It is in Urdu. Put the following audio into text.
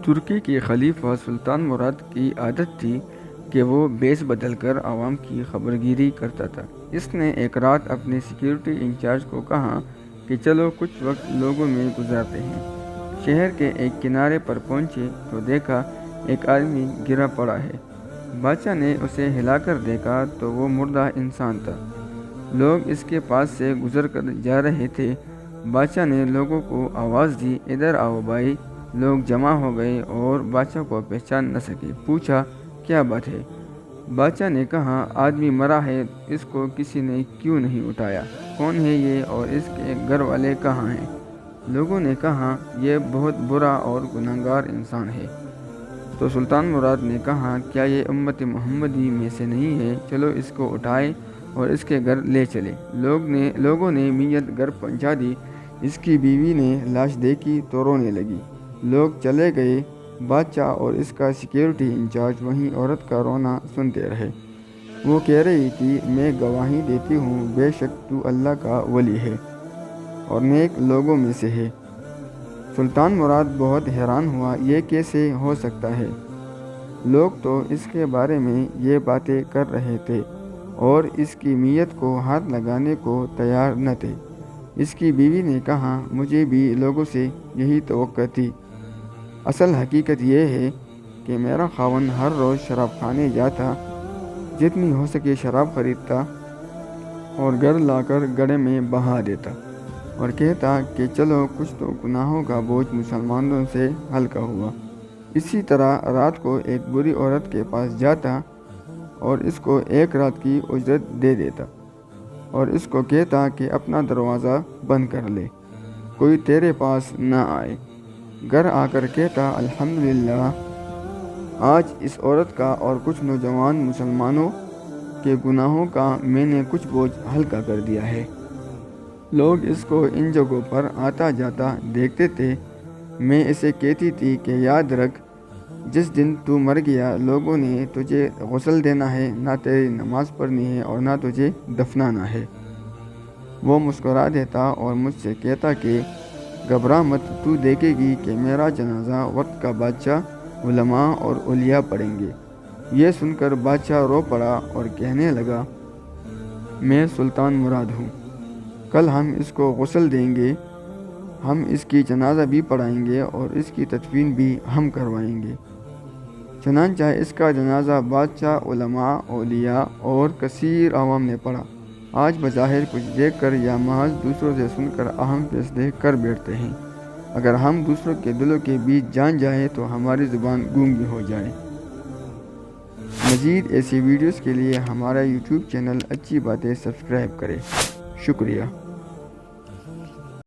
ترکی کے خلیفہ سلطان مراد کی عادت تھی کہ وہ بیس بدل کر عوام کی خبرگیری کرتا تھا۔ اس نے ایک رات اپنے سیکیورٹی انچارج کو کہا کہ چلو کچھ وقت لوگوں میں گزارتے ہیں۔ شہر کے ایک کنارے پر پہنچے تو دیکھا ایک آدمی گرا پڑا ہے۔ بادشاہ نے اسے ہلا کر دیکھا تو وہ مردہ انسان تھا۔ لوگ اس کے پاس سے گزر کر جا رہے تھے۔ بادشاہ نے لوگوں کو آواز دی، ادھر آؤ بھائی۔ لوگ جمع ہو گئے اور بادشاہ کو پہچان نہ سکے۔ پوچھا کیا بات ہے؟ بادشاہ نے کہا آدمی مرا ہے، اس کو کسی نے کیوں نہیں اٹھایا؟ کون ہے یہ اور اس کے گھر والے کہاں ہیں؟ لوگوں نے کہا یہ بہت برا اور گنہگار انسان ہے۔ تو سلطان مراد نے کہا کیا یہ امت محمدی میں سے نہیں ہے؟ چلو اس کو اٹھائے اور اس کے گھر لے چلے۔ لوگوں نے میت گھر پہنچا دی۔ اس کی بیوی نے لاش دیکھی تو رونے لگی۔ لوگ چلے گئے۔ بادشاہ اور اس کا سیکیورٹی انچارج وہیں عورت کا رونا سنتے رہے۔ وہ کہہ رہی تھی میں گواہی دیتی ہوں بے شک تو اللہ کا ولی ہے اور نیک لوگوں میں سے ہے۔ سلطان مراد بہت حیران ہوا، یہ کیسے ہو سکتا ہے؟ لوگ تو اس کے بارے میں یہ باتیں کر رہے تھے اور اس کی میت کو ہاتھ لگانے کو تیار نہ تھے۔ اس کی بیوی نے کہا مجھے بھی لوگوں سے یہی توقع تھی۔ اصل حقیقت یہ ہے کہ میرا خاوند ہر روز شراب خانے جاتا، جتنی ہو سکے شراب خریدتا اور گھر لا کر گڑھے میں بہا دیتا اور کہتا کہ چلو کچھ تو گناہوں کا بوجھ مسلمانوں سے ہلکا ہوا۔ اسی طرح رات کو ایک بری عورت کے پاس جاتا اور اس کو ایک رات کی اجرت دے دیتا اور اس کو کہتا کہ اپنا دروازہ بند کر لے، کوئی تیرے پاس نہ آئے۔ گھر آ کر کہتا الحمدللہ آج اس عورت کا اور کچھ نوجوان مسلمانوں کے گناہوں کا میں نے کچھ بوجھ ہلکا کر دیا ہے۔ لوگ اس کو ان جگہوں پر آتا جاتا دیکھتے تھے۔ میں اسے کہتی تھی کہ یاد رکھ جس دن تو مر گیا لوگوں نے تجھے غسل دینا ہے، نہ تیری نماز پڑھنی ہے اور نہ تجھے دفنانا ہے۔ وہ مسکرا دیتا اور مجھ سے کہتا کہ گھبرا مت، تو دیکھے گی کہ میرا جنازہ وقت کا بادشاہ علماء اور اولیاء پڑھیں گے۔ یہ سن کر بادشاہ رو پڑا اور کہنے لگا میں سلطان مراد ہوں، کل ہم اس کو غسل دیں گے، ہم اس کی جنازہ بھی پڑھائیں گے اور اس کی تدفین بھی ہم کروائیں گے۔ چنانچہ اس کا جنازہ بادشاہ، علماء، اولیاء اور کثیر عوام نے پڑھا۔ آج بظاہر کچھ دیکھ کر یا محض دوسروں سے سن کر اہم فیصلے کر بیٹھتے ہیں۔ اگر ہم دوسروں کے دلوں کے بیچ جان جائیں تو ہماری زبان گونگی ہو جائے۔ مزید ایسی ویڈیوز کے لیے ہمارا یوٹیوب چینل اچھی باتیں سبسکرائب کریں۔ شکریہ۔